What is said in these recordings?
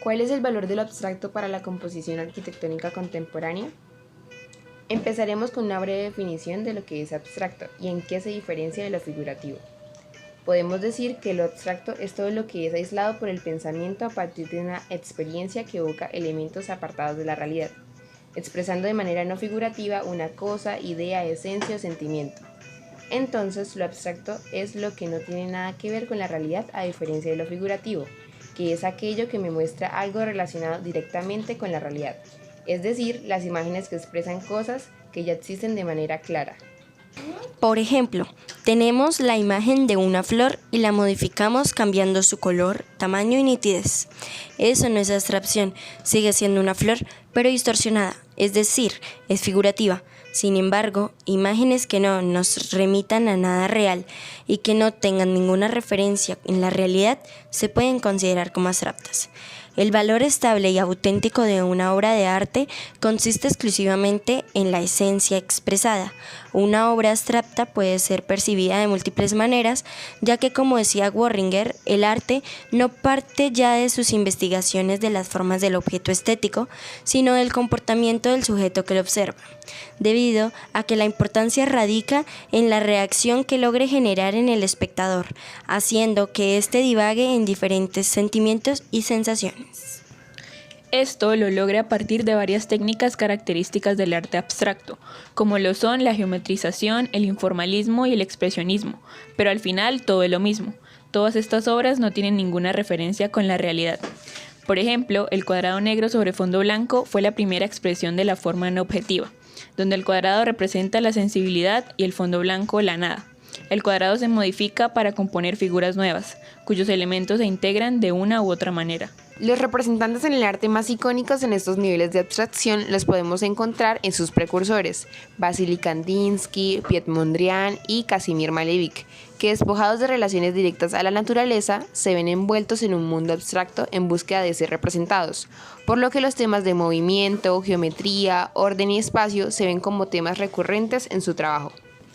¿Cuál es el valor de lo abstracto para la composición arquitectónica contemporánea? Empezaremos con una breve definición de lo que es abstracto y en qué se diferencia de lo figurativo. Podemos decir que lo abstracto es todo lo que es aislado por el pensamiento a partir de una experiencia que evoca elementos apartados de la realidad, expresando de manera no figurativa una cosa, idea, esencia o sentimiento. Entonces, lo abstracto es lo que no tiene nada que ver con la realidad a diferencia de lo figurativo, que es aquello que me muestra algo relacionado directamente con la realidad, es decir, las imágenes que expresan cosas que ya existen de manera clara. Por ejemplo, tenemos la imagen de una flor y la modificamos cambiando su color, tamaño y nitidez. Eso no es abstracción, sigue siendo una flor, pero distorsionada, es decir, es figurativa. Sin embargo, imágenes que no nos remitan a nada real y que no tengan ninguna referencia en la realidad se pueden considerar como abstractas. El valor estable y auténtico de una obra de arte consiste exclusivamente en la esencia expresada. Una obra abstracta puede ser percibida de múltiples maneras, ya que, como decía Worringer, el arte no parte ya de sus investigaciones de las formas del objeto estético, sino del comportamiento del sujeto que lo observa, debido a que la importancia radica en la reacción que logre generar en el espectador, haciendo que éste divague en diferentes sentimientos y sensaciones. Esto lo logra a partir de varias técnicas características del arte abstracto, como lo son la geometrización, el informalismo y el expresionismo, pero al final todo es lo mismo. Todas estas obras no tienen ninguna referencia con la realidad. Por ejemplo, el cuadrado negro sobre fondo blanco fue la primera expresión de la forma no objetiva, donde el cuadrado representa la sensibilidad y el fondo blanco la nada. El cuadrado se modifica para componer figuras nuevas, cuyos elementos se integran de una u otra manera. Los representantes en el arte más icónicos en estos niveles de abstracción los podemos encontrar en sus precursores, Vasily Kandinsky, Piet Mondrian y Kazimierz Malevich, que despojados de relaciones directas a la naturaleza, se ven envueltos en un mundo abstracto en búsqueda de ser representados, por lo que los temas de movimiento, geometría, orden y espacio se ven como temas recurrentes en su trabajo.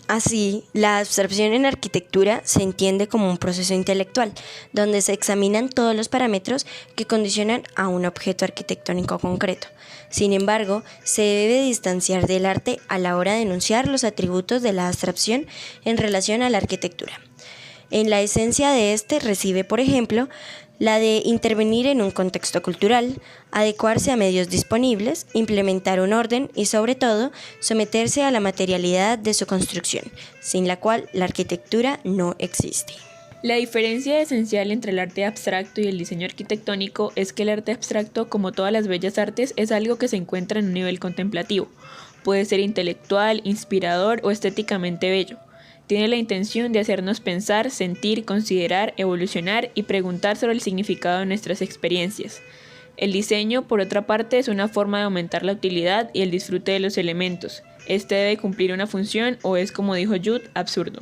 Así, la abstracción en arquitectura se entiende como un proceso intelectual, donde se examinan todos los parámetros que condicionan a un objeto arquitectónico concreto. Sin embargo, se debe distanciar del arte a la hora de enunciar los atributos de la abstracción en relación a la arquitectura. En la esencia de este reside, por ejemplo, la de intervenir en un contexto cultural, adecuarse a medios disponibles, implementar un orden y, sobre todo, someterse a la materialidad de su construcción, sin la cual la arquitectura no existe. La diferencia esencial entre el arte abstracto y el diseño arquitectónico es que el arte abstracto, como todas las bellas artes, es algo que se encuentra en un nivel contemplativo. Puede ser intelectual, inspirador o estéticamente bello. Tiene la intención de hacernos pensar, sentir, considerar, evolucionar y preguntar sobre el significado de nuestras experiencias. El diseño, por otra parte, es una forma de aumentar la utilidad y el disfrute de los elementos. Este debe cumplir una función o es, como dijo Jude, absurdo.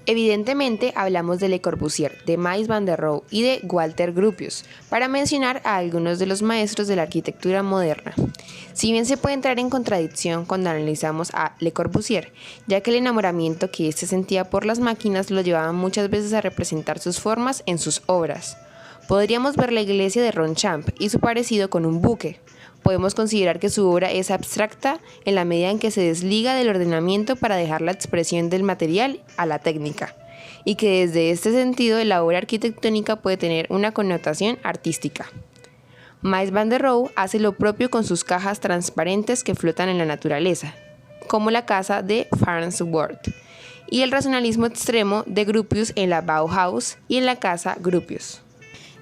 Evidentemente hablamos de Le Corbusier, de Mies van der Rohe y de Walter Gropius, para mencionar a algunos de los maestros de la arquitectura moderna. Si bien se puede entrar en contradicción cuando analizamos a Le Corbusier, ya que el enamoramiento que éste sentía por las máquinas lo llevaba muchas veces a representar sus formas en sus obras. Podríamos ver la iglesia de Ronchamp y su parecido con un buque. Podemos considerar que su obra es abstracta en la medida en que se desliga del ordenamiento para dejar la expresión del material a la técnica, y que desde este sentido la obra arquitectónica puede tener una connotación artística. Mies van der Rohe hace lo propio con sus cajas transparentes que flotan en la naturaleza, como la casa de Farnsworth, y el racionalismo extremo de Gropius en la Bauhaus y en la casa Gropius.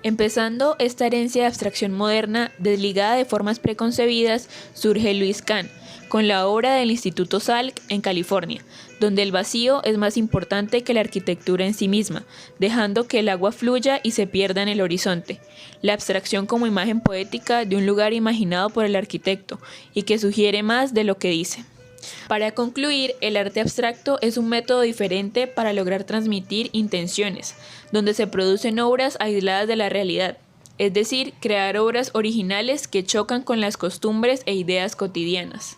Empezando esta herencia de abstracción moderna, desligada de formas preconcebidas, surge Louis Kahn, con la obra del Instituto Salk en California, donde el vacío es más importante que la arquitectura en sí misma, dejando que el agua fluya y se pierda en el horizonte. La abstracción como imagen poética de un lugar imaginado por el arquitecto y que sugiere más de lo que dice. Para concluir, el arte abstracto es un método diferente para lograr transmitir intenciones, donde se producen obras aisladas de la realidad, es decir, crear obras originales que chocan con las costumbres e ideas cotidianas.